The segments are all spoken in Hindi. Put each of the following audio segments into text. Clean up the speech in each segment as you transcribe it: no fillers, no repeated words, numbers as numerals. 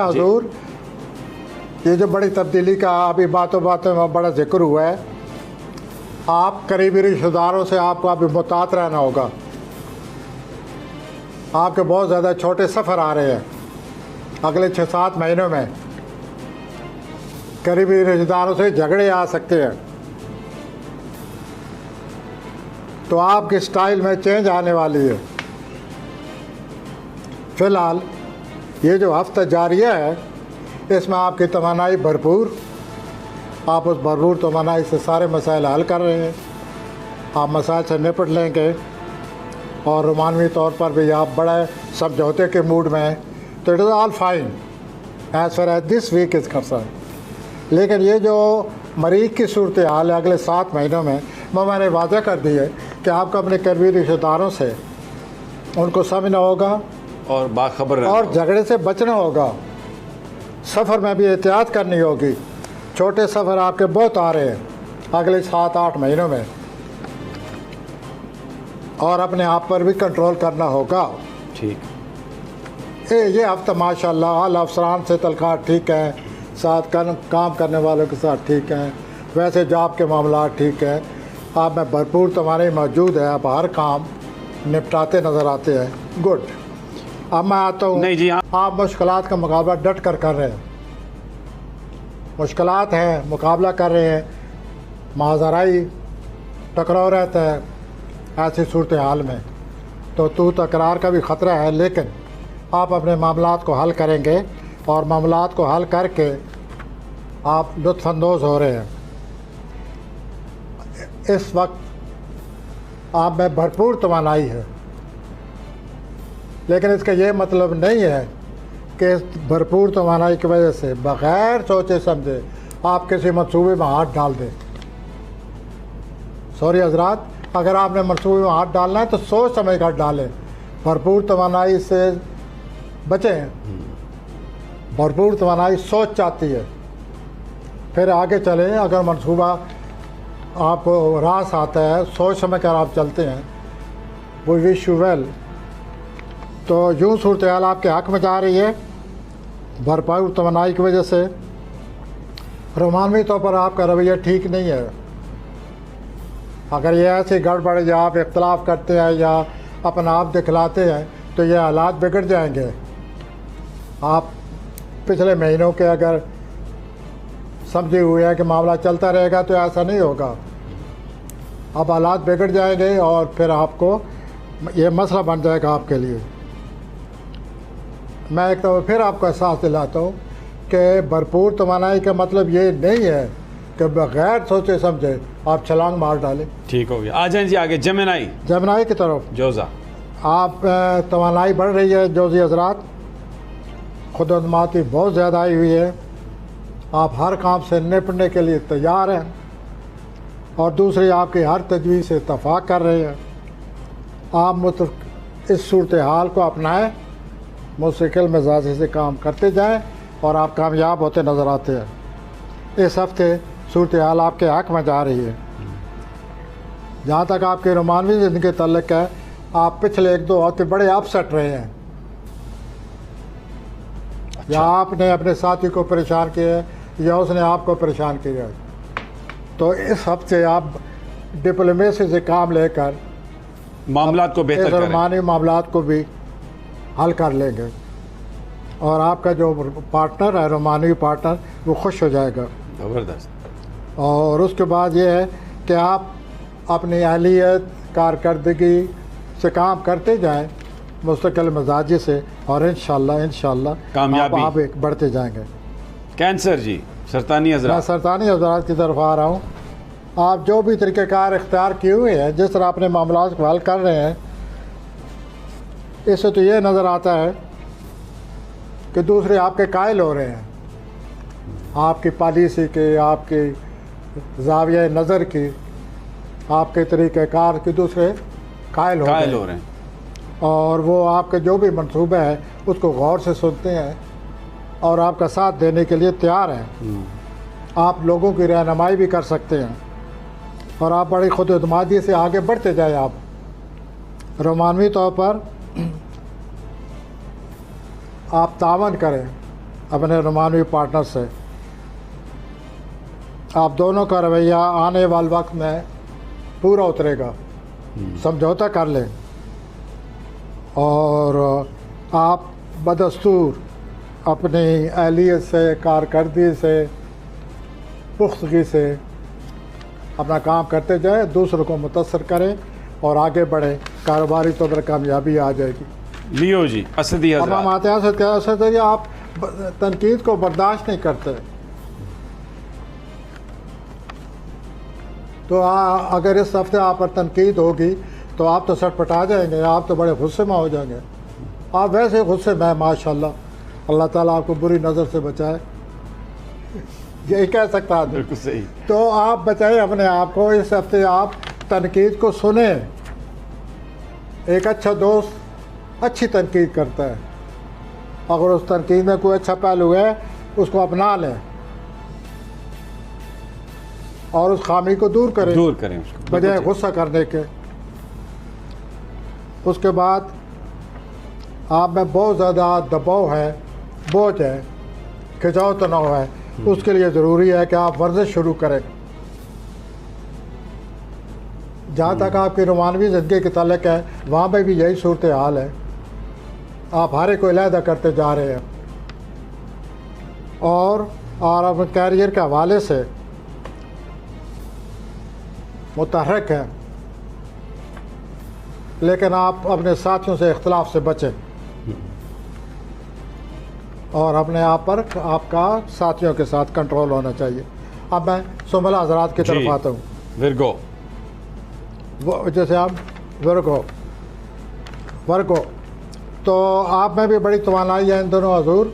हजूर, ये जो बड़ी तब्दीली का अभी बातों बातों में बड़ा जिक्र हुआ है, आप करीबी रिश्तेदारों से आपको अभी मुहतात रहना होगा। आपके बहुत ज़्यादा छोटे सफ़र आ रहे हैं अगले 6-7 महीनों में। करीबी रिश्तेदारों से झगड़े आ सकते हैं, तो आपकी स्टाइल में चेंज आने वाली है। फ़िलहाल ये जो हफ्ता जारिया है, इसमें आपकी तमन्नाई भरपूर, आप उस भरपूर तमन्नाई से सारे मसाइल हल कर रहे हैं। आप मसाइल से निपट लेंगे और रोमानवी तौर पर भी आप बड़े समझौते के मूड में हैं, तो it is all fine as far as this week is concern. लेकिन ये जो मरीज़ की सूरत हाल है अगले 7 महीनों में, वो मैंने वादा कर दी है कि आपको अपने करीबी रिश्तेदारों से उनको समझना होगा और बाखबर और झगड़े से बचना होगा। सफ़र में भी एहतियात करनी होगी। छोटे सफ़र आपके बहुत आ रहे हैं अगले 7-8 महीनों में, और अपने आप पर भी कंट्रोल करना होगा। ठीक। ये हफ्ता माशाल्लाह अल अफसरान से तलखात ठीक है, साथ काम करने वालों के साथ ठीक है, वैसे जॉब के मामला ठीक है, आप में भरपूर तुम्हारे मौजूद है, आप हर काम निपटाते नज़र आते हैं। गुड। अब मैं आता हूँ। नहीं जी, आप मुश्किलात का मुकाबला डट कर रहे हैं। मुश्किलात हैं, मुकाबला कर रहे हैं, माजराई टकराव रहता है ऐसी सूरत हाल में, तो तकरार का भी ख़तरा है। लेकिन आप अपने मामलात को हल करेंगे और मामलात को हल करके आप लुत्फ़अंदोज़ हो रहे हैं। इस वक्त आप में भरपूर तवानाई है, लेकिन इसका ये मतलब नहीं है कि इस भरपूर तवानाई की वजह से बग़ैर सोचे समझे आप किसी मंसूबे में हाथ डाल दें। सॉरी हजरात, अगर आपने मंसूबे में हाथ डालना है तो सोच समझ कर डालें। भरपूर तवानाई से बचें। भरपूर तवानाई सोच चाहती है, फिर आगे चलें। अगर मंसूबा आपको रास आता है, सोच समझ कर आप चलते हैं, वो विश यू वेल। तो यूँ सूरत हाल आपके हक़ में जा रही है भरपूर तमन्नाई की वजह से। रोमानवी तौर पर आपका रवैया ठीक नहीं है। अगर ये ऐसी गड़बड़ या आप इख्तलाफ करते हैं या अपना आप दिखलाते हैं तो ये हालात बिगड़ जाएंगे। आप पिछले महीनों के अगर समझे हुए हैं कि मामला चलता रहेगा तो ऐसा नहीं होगा। अब हालात बिगड़ जाएंगे और फिर आपको ये मसला बन जाएगा आपके लिए। मैं एक तो फिर आपको एहसास दिलाता हूँ कि भरपूर तवानाई का मतलब ये नहीं है कि बगैर सोचे समझे आप छलांग मार डालें। ठीक हो गया। आ जाएं जी आगे। जमनाई की तरफ जोज़ा आप तवानाई बढ़ रही है। जोज़ी हजरात, खुदमाती बहुत ज़्यादा आई हुई है। आप हर काम से निपटने के लिए तैयार हैं और दूसरी आपकी हर तजवीज़ से इत्तफाक कर रहे हैं। आप इस सूरत हाल को अपनाएं, मुस्तकिल मिजाजी से काम करते जाएं और आप कामयाब होते नज़र आते हैं। इस हफ्ते सूरत हाल आपके हक़ में जा रही है। जहाँ तक आपकी रोमानवी ज़िंदगी के तल्लुक़ है, आप पिछले 1-2 हफ्ते बड़े अपसेट रहे हैं। अच्छा। या आपने अपने साथी को परेशान किया है या उसने आपको परेशान किया है, तो इस हफ्ते आप डिप्लोमेसी से काम लेकर मामलात को बेहतर करें, रोमानी मामलात को भी हल कर लेंगे और आपका जो पार्टनर है, रोमानी पार्टनर, वो खुश हो जाएगा। ज़बरदस्त। और उसके बाद ये है कि आप अपनी अहलियत कारकर्दगी से काम करते जाएं मुस्तकिल मिजाजी से, और इंशाल्लाह कामयाबी आप एक बढ़ते जाएंगे। कैंसर जी, सरतानी हज़रात, मैं सरतानी हज़रात की तरफ आ रहा हूँ। आप जो भी तरीक़ेकार इख्तियार किए हुए हैं, जिस तरह अपने मामलात को हल कर रहे हैं, इससे तो ये नज़र आता है कि दूसरे आपके कायल हो रहे हैं। आपकी पॉलिसी के, आपकी ज़ाविया नज़र की, आपके तरीक़ेकार के दूसरे कायल हो रहे हैं और वो आपके जो भी मंसूबे हैं उसको गौर से सुनते हैं और आपका साथ देने के लिए तैयार हैं। आप लोगों की रहनुमाई भी कर सकते हैं और आप बड़ी खुद एतमादी से आगे बढ़ते जाए। आप रोमानवी तौर पर आप तावन करें अपने रोमानवी पार्टनर से। आप दोनों का रवैया आने वाले वक्त में पूरा उतरेगा, समझौता कर लें और आप बदस्तूर अपनी अहलियत से, कारकर्दगी से, पुख्तगी से अपना काम करते जाएं, दूसरों को मुतासर करें और आगे बढ़ें। कारोबारी तौर पर कामयाबी आ जाएगी। लियो जी, असदी इमाम हज़रात, असद जी, आप तनकीद को बर्दाश्त नहीं करते तो अगर इस हफ्ते आप पर तनकीद होगी तो आप तो सटपटा जाएंगे, आप तो बड़े गुस्से में हो जाएंगे। आप वैसे गुस्से में माशाल्लाह, अल्लाह ताला आपको बुरी नज़र से बचाए, यही कह सकता है। बिल्कुल सही। तो आप बचाएं अपने आप को। इस हफ्ते आप तनकीद को सुने। एक अच्छा दोस्त अच्छी तनकीद करता है, अगर उस तनकीद में कोई अच्छा पहलू है उसको अपना लें और उस खामी को दूर करें उसको, बजाय गुस्सा करने के। उसके बाद आप में बहुत ज़्यादा दबाव है, बोझ है, खिंचाव तनाव है, उसके लिए ज़रूरी है कि आप वर्जिश शुरू करें। जहाँ तक आपकी रोमानवी ज़िंदगी के ताल्लुक है, वहाँ पर भी यही सूरत हाल है। आप हर एक को अलहदा करते जा रहे हैं और अपने कैरियर के हवाले से मुतहरक हैं, लेकिन आप अपने साथियों से इख्तलाफ से बचें और अपने आप पर आपका साथियों के साथ कंट्रोल होना चाहिए। अब मैं सुमला हज़रात की तरफ आता हूँ। विर्गो, वो जैसे आप वर्गो, तो आप में भी बड़ी तवानाई है इन दोनों हजूर,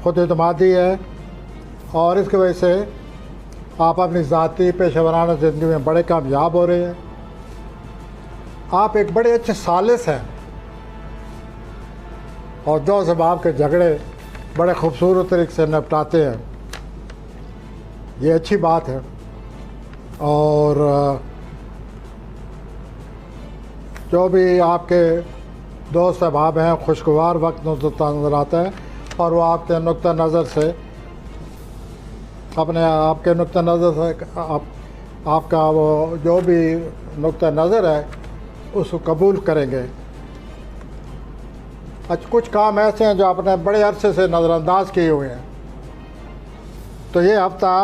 खुद एतमादी है और इसकी वजह से आप अपनी ज़ाती पेशेवराना ज़िंदगी में बड़े कामयाब हो रहे हैं। आप एक बड़े अच्छे सालिस हैं और दो से आपके झगड़े बड़े खूबसूरत तरीके से निपटाते हैं, ये अच्छी बात है। और जो भी आपके दोस्त अहबाब हैं, खुशगवार वक्त नज़र आता है और वो आपके नुक्ता नज़र से, अपने आपके नुक्ता नज़र से आपका वो जो भी नुक्ता नज़र है उसको कबूल करेंगे। अच्छा, कुछ काम ऐसे हैं जो आपने बड़े अरसे से नज़रअंदाज किए हुए हैं, तो ये हफ्ता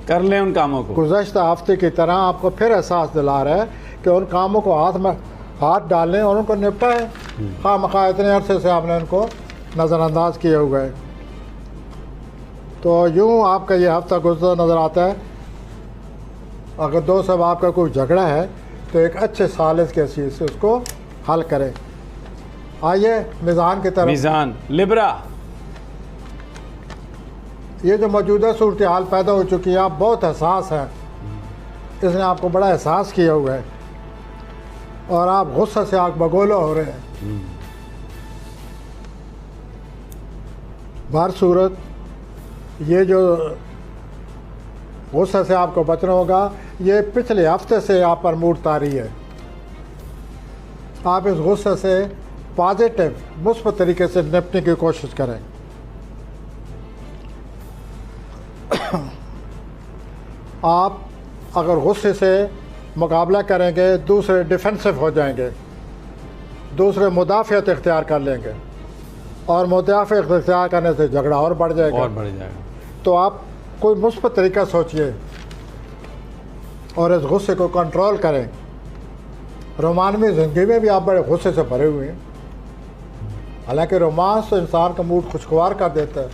कर लें उन कामों को। गुज़श्ता हफ्ते की तरह आपको फिर एहसास दिला रहा है कि उन कामों को हाथ डालें और उनको निपटाएं। खामखा इतने अरसे से आपने उनको नज़रअंदाज किए हुए हैं। तो यूँ आपका ये हफ्ता गुजरता नज़र आता है। अगर दो सब आपका कोई झगड़ा है तो एक अच्छे सालिस के चीज़ से उसको हल करें। आइए मीज़ान की तरफ। मीज़ान, लिब्रा, ये जो मौजूदा सूरत हाल पैदा हो चुकी है, आप बहुत एहसास हैं, इसने आपको बड़ा एहसास किया हुआ है और आप गुस्से से आग बगोला हो रहे हैं। बार सूरत ये जो गुस्से से आपको बचना होगा, ये पिछले हफ्ते से आप पर मूड तारी है। आप इस गुस्से से पॉजिटिव मुस्बत तरीके से निपटने की कोशिश करें। आप अगर गुस्से से मुकाबला करेंगे, दूसरे डिफेंसिव हो जाएंगे, दूसरे मुदाफ़ियत इख्तियार कर लेंगे और मुदाफ़ियत इख्तियार करने से झगड़ा और बढ़ जाएगा। तो आप कोई मुस्बत तरीका सोचिए और इस गुस्से को कंट्रोल करें। रोमानवी ज़िंदगी में भी आप बड़े गुस्से से भरे हुए हैं, हालांकि रोमांस तो इंसान का मूड खुशगवार कर देता है।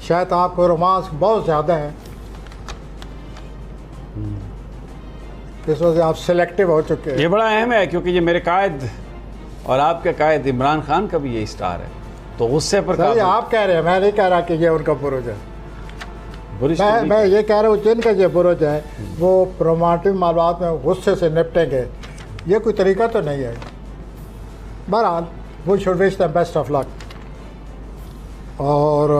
शायद आपको रोमांस बहुत ज़्यादा है, इस वजह से आप सिलेक्टिव हो चुके हैं। ये बड़ा अहम है क्योंकि ये मेरे कायद और आपके कायद इमरान खान का भी ये स्टार है, तो गुस्से पर सही आप कह रहे हैं, मैं नहीं कह रहा कि ये उनका बुरुज है। मैं ये कह रहा हूँ जिनका ये बुरुज है वो रोमांटिक मामलात में गुस्से से निपटेंगे, ये कोई तरीका तो नहीं है। बहरहाल we should wish the best of luck और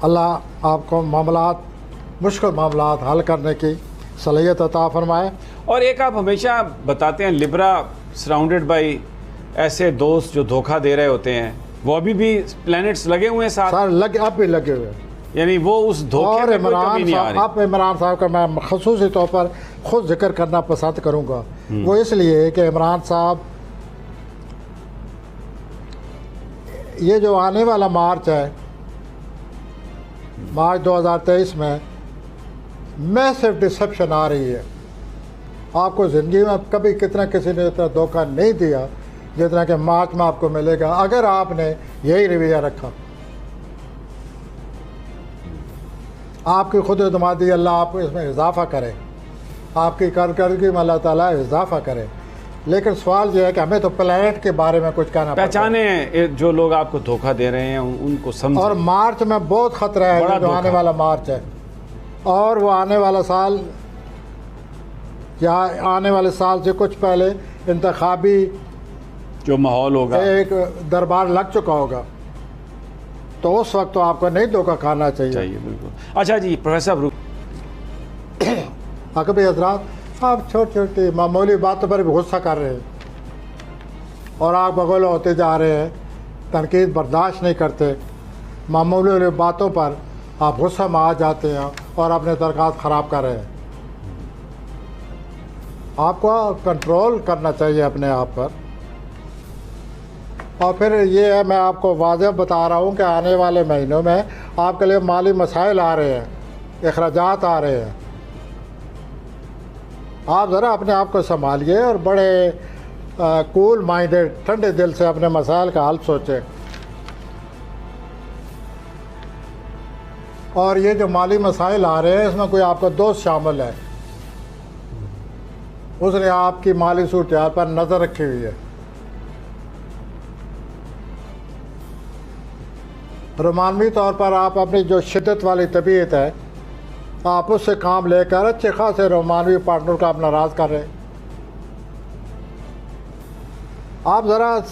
अल्लाह आपको मामलात, मुश्किल मामलात हल करने की सलाहियत अता फरमाए। और एक आप हमेशा बताते हैं लिब्रा सराउंडेड बाई ऐसे दोस्त जो धोखा दे रहे होते हैं, वो अभी भी प्लैनेट्स लगे हुए हैं साथ, सर लगे, अब भी लगे हुए हैं। यानी वो उस धोखे और में कोई कमी नहीं आ इमरान रही। अब इमरान साहब का मैं खसूसी तौर पर खुद जिक्र करना पसंद करूंगा। वो इसलिए कि इमरान साहब ये जो आने वाला मार्च है, मार्च 2023 में मैसिव डिसेप्शन आ रही है। आपको ज़िंदगी में कभी कितना किसी ने इतना धोखा नहीं दिया जितना कि मार्च में आपको मिलेगा, अगर आपने यही रवैया रखा। आपकी खुद एतमादी अल्लाह आपको इसमें इजाफ़ा करे, आपकी कारकर्दगी में अल्लाह ताला इजाफ़ा करे। लेकिन सवाल यह है कि हमें तो प्लैनेट के बारे में कुछ कहना पड़ता है। पहचाने जो लोग आपको धोखा दे रहे हैं, उनको समझें। और मार्च में बहुत ख़तरा है, बड़ा जो आने धोखा। वाला मार्च है, और वो आने वाला साल या आने वाले साल से कुछ पहले इंतखाबी जो माहौल होगा, एक दरबार लग चुका होगा, तो उस वक्त तो आपको नहीं धोखा खाना चाहिए। बिल्कुल। अच्छा जी, प्रोफेसर ब्रूक, अकबी हजरात, आप छोटी छोटी मामूली बातों पर भी गुस्सा कर रहे हैं और आग बगोला होते जा रहे हैं, तनकीद बर्दाश्त नहीं करते। मामूली बातों पर आप गुस्सा में आ जाते हैं और अपने तरकात ख़राब कर रहे हैं। आपको कंट्रोल करना चाहिए अपने आप पर। और फिर ये है, मैं आपको वाज़ेह बता रहा हूँ कि आने वाले महीनों में आपके लिए माली मसाइल आ रहे हैं, अखराजात आ रहे हैं। आप ज़रा अपने आप को संभालिए और बड़े कूल माइंडेड, ठंडे दिल से अपने मसाइल का हल सोचें। और ये जो माली मसाइल आ रहे हैं, इसमें कोई आपका दोस्त शामिल है, उसने आपकी माली सूरत पर नज़र रखी हुई है। रोमानवी तौर पर आप अपनी जो शिद्दत वाली तबीयत है, आप उससे काम लेकर अच्छे खासे रोमानवी पार्टनर का आप नाराज़ कर रहे हैं। आप ज़रा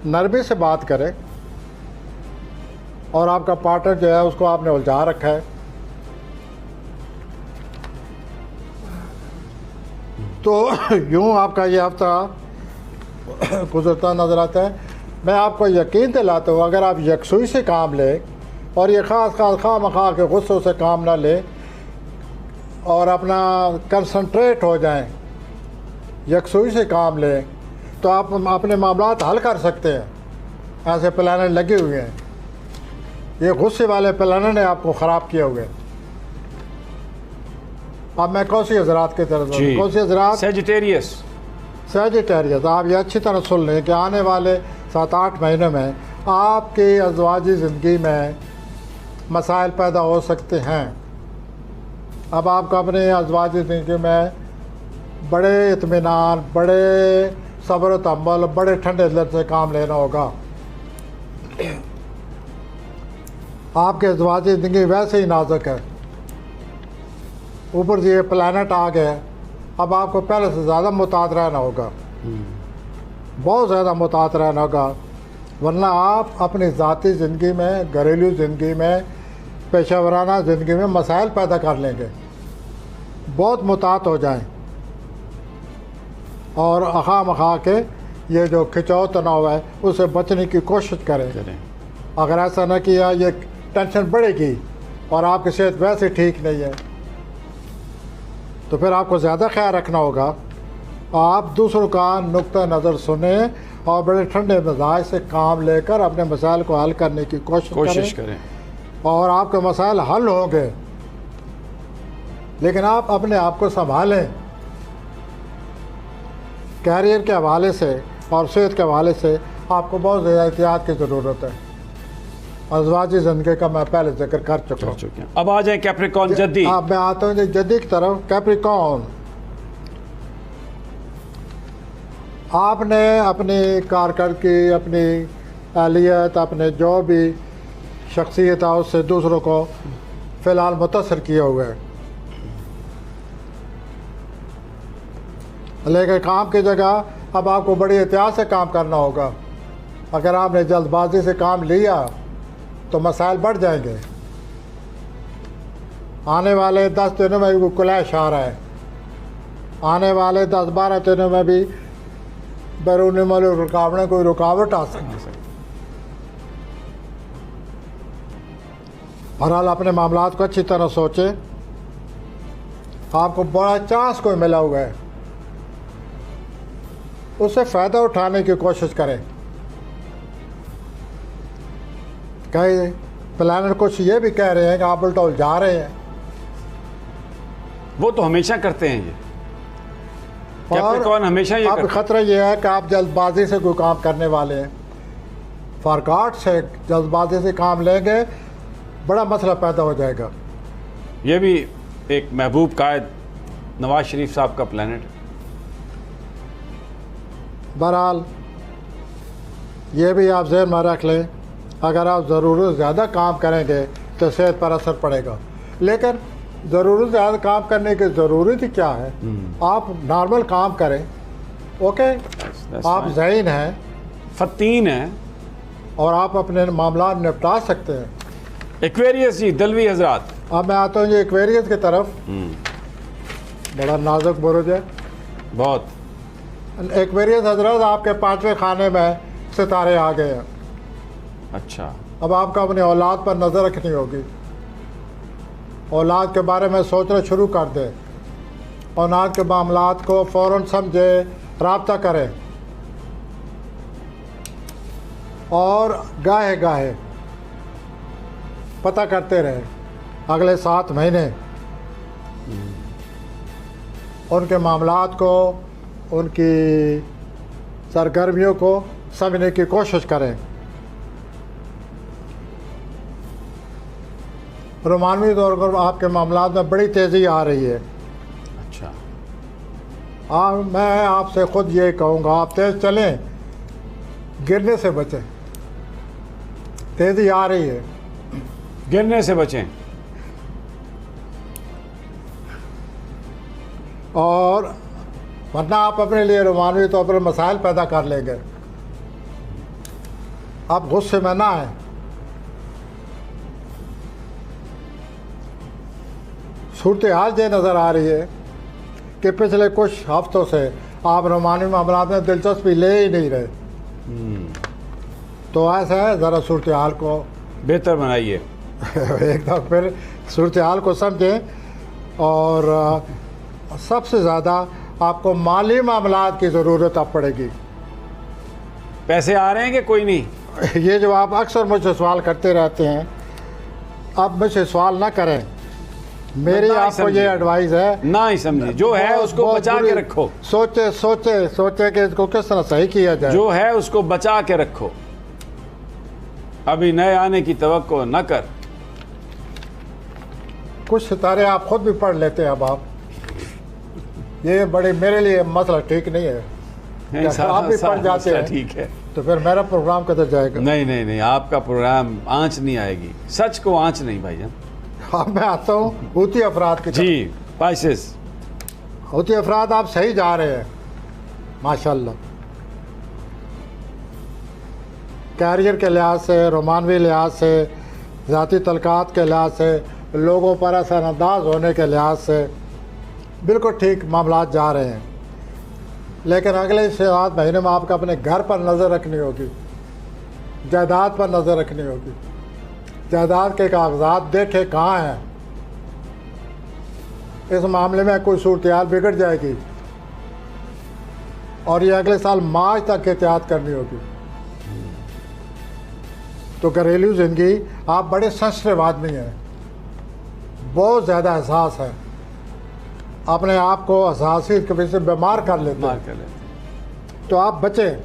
नरमी से बात करें, और आपका पार्टनर जो है उसको आपने उलझा रखा है, तो यूँ आपका ये हफ्ता गुजरता नजर आता है। मैं आपको यकीन दिलाता हूँ, अगर आप यकसुई से काम लें और ये ख़ास खामखा के गुस्सों से काम ना लें और अपना कंसंट्रेट हो जाएं, यकसुई से काम लें, तो आप अपने मामलात हल कर सकते हैं। ऐसे प्लानर लगे हुए हैं, ये गुस्से वाले प्लानर ने आपको ख़राब किए हुए। अब मैं कौन सी हजरात की तरफ, कौन सी हजरात, सैजिटेरियस, आप ये अच्छी तरह सुन लें कि आने वाले 7-8 महीनों में आपकी अज़वाजी ज़िंदगी में मसाइल पैदा हो सकते हैं। अब आपको अपने अज़वाजी ज़िंदगी में बड़े इत्मीनान, बड़े सब्र व तहम्मुल, बड़े ठंडे दिल से काम लेना होगा। आपके अज़वाजी ज़िंदगी वैसे ही नाजुक है, ऊपर से ये प्लैनेट आ गए, अब आपको पहले से ज़्यादा मुताद रहना होगा, बहुत ज़्यादा मुताद रहना होगा, वरना आप अपनी ज़ाती ज़िंदगी में, घरेलू ज़िंदगी में, पेशेवराना ज़िंदगी में मसाइल पैदा कर लेंगे। बहुत मुताद हो जाएं और अखा मखा के ये जो खिंचाव तनाव है उससे बचने की कोशिश करें। अगर ऐसा न किया, ये टेंशन बढ़ेगी और आपकी सेहत वैसे ठीक नहीं है, तो फिर आपको ज़्यादा ख्याल रखना होगा। आप दूसरों का नुक्ता नज़र सुने और बड़े ठंडे मिजाज से काम लेकर अपने मसाइल को हल करने की कोशिश करें और आपके मसाइल हल होंगे। लेकिन आप अपने आप को संभालें, कैरियर के हवाले से और सेहत के हवाले से आपको बहुत ज़्यादा एहतियात की ज़रूरत है। अज़वाजी ज़िंदगी का मैं पहले जिक्र कर चुका हूँ। अब आ जाए कैप्रिकॉर्न जद्दी। अब मैं आता हूँ जद्दी की तरफ। कैप्रिकॉर्न, आपने अपनी कारकर्दगी, अपनी अहलियत, अपने जो भी शख्सियत है उससे दूसरों को फ़िलहाल मुतासर किए हुए हैं, लेकिन काम की जगह अब आपको बड़ी एहतियात से काम करना होगा। अगर आपने जल्दबाजी से काम लिया तो मसाइल बढ़ जाएंगे। आने वाले 10 दिनों में भी क्लैश आ रहा है, आने वाले 10-12 दिनों में भी बैरूनी मुल्क रुकावटें कोई रुकावट आ सकती। बहरहाल अपने मामलात को अच्छी तरह सोचें। आपको बड़ा चांस कोई मिला हुआ है, उससे फ़ायदा उठाने की कोशिश करें। कई प्लानर कुछ ये भी कह रहे हैं कि आप उल्टा उलझा रहे हैं, वो तो हमेशा करते हैं ये। कैप्रिकॉर्न हमेशा ये अब करते हैं। ख़तरा ये है कि आप जल्दबाजी से कोई काम करने वाले हैं, फारकाट से जल्दबाजी से काम लेंगे, बड़ा मसला पैदा हो जाएगा। ये भी एक महबूब कायद नवाज शरीफ साहब का प्लानट है। बहरहाल ये भी आप ज़हन में रख लें, अगर आप ज़रूरत से ज़्यादा काम करेंगे तो सेहत पर असर पड़ेगा। लेकिन ज़रूरत से ज़्यादा काम करने की ज़रूरत ही क्या है? आप नॉर्मल काम करें, ओके। That's आप fine. ज़हीन हैं फतीन है। और आप अपने मामला निपटा सकते हैं। एक्वेरियस जी, दलवी हजरात। अब मैं आता हूँ जी एक्वेरियस की तरफ। बड़ा नाजुक बुरुज है। बहुत। एक्वेरियस हजरत, आपके 5वें खाने में सितारे आ गए हैं। अच्छा। अब आपको अपनी औलाद पर नज़र रखनी होगी। औलाद के बारे में सोचना शुरू कर दें। औलाद के मामलात को फ़ौरन समझे, राब्ता करें और गाहे गाहे पता करते रहें। अगले 7 महीने उनके मामलात को, उनकी सरगर्मियों को समझने की कोशिश करें। रोमानवी तौर पर आपके मामलात में बड़ी तेज़ी आ रही है। अच्छा। मैं आपसे ख़ुद ये कहूँगा, आप तेज़ चलें, गिरने से बचें। तेज़ी आ रही है, गिरने से बचें। और वरना आप अपने लिए रोमानवी तौर पर मसाइल पैदा कर लेंगे। आप गुस्से में ना आए। सूरत हाल ये नज़र आ रही है कि पिछले कुछ हफ्तों से आप रोमानवी मामलात में दिलचस्पी ले ही नहीं रहे। तो ऐसा है, ज़रा सूरत हाल को बेहतर बनाइए। एकदम फिर सूरत हाल को समझें। और सबसे ज़्यादा आपको माली मामलात की ज़रूरत अब पड़ेगी। पैसे आ रहे हैं कि कोई नहीं? ये जो आप अक्सर मुझसे सवाल करते रहते हैं, आप मुझसे सवाल ना करें। मेरी ना ही आपको ये समझिए। एडवाइस है, ना ही समझिए, जो है बहुत- उसको बहुत बचा के बुरी- रखो। सोचे सोचे सोचे कि इसको किस तरह सही किया जाए। जो है उसको बचा के रखो। अभी नए आने की तवक्को न कर। कुछ सितारे आप खुद भी पढ़ लेते हैं। अब आप ये बड़े, मेरे लिए मसला ठीक नहीं है। आप भी पढ़ जाते हैं ठीक है। तो फिर मेरा प्रोग्राम किधर जाएगा? नहीं नहीं नहीं, आपका प्रोग्राम आंच नहीं आएगी। सच को आंच नहीं भाईजान। अब मैं आता हूँ हूती अफराद की तरफ। जी, पाइसेस। हूती अफराद आप सही जा रहे हैं माशाल्लाह। कैरियर के लिहाज से, रोमानवी लिहाज से, ज़ाती तलकात के लिहाज से, लोगों पर असरअंदाज होने के लिहाज से बिल्कुल ठीक मामलात जा रहे हैं। लेकिन अगले 7 महीने में आपको अपने घर पर नज़र रखनी होगी, जायदाद पर नज़र रखनी होगी। जायदाद के कागजात देखे कहाँ हैं। इस मामले में कोई सूरत हाल बिगड़ जाएगी और ये अगले साल मार्च तक एहतियात करनी होगी। तो घरेलू ज़िंदगी, आप बड़े सेंसिटिव आदमी हैं, बहुत ज़्यादा एहसास है, अपने आप को असासी की वजह से बीमार कर लेते मार हैं। कर लेते। तो आप बचें,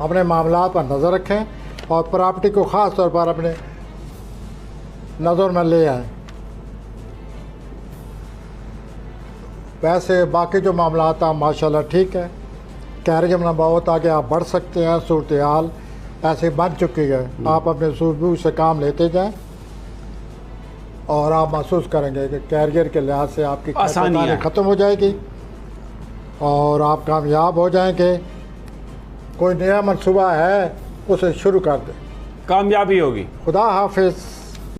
अपने मामलात पर नज़र रखें और प्रॉपर्टी को ख़ास तौर पर अपने नज़र में ले आएँ। वैसे बाकी जो मामलात हैं माशाल्लाह ठीक है। कैरियर में बहुत आगे आप बढ़ सकते हैं। सूरत हाल ऐसे बन चुकी है, आप अपने सूझबूझ से काम लेते जाएं और आप महसूस करेंगे कि कैरियर के लिहाज से आपकी आसानी है। ख़त्म हो जाएगी और आप कामयाब हो जाएंगे। कोई नया मनसूबा है उसे शुरू कर दें। कामयाबी होगी। खुदा हाफिज़।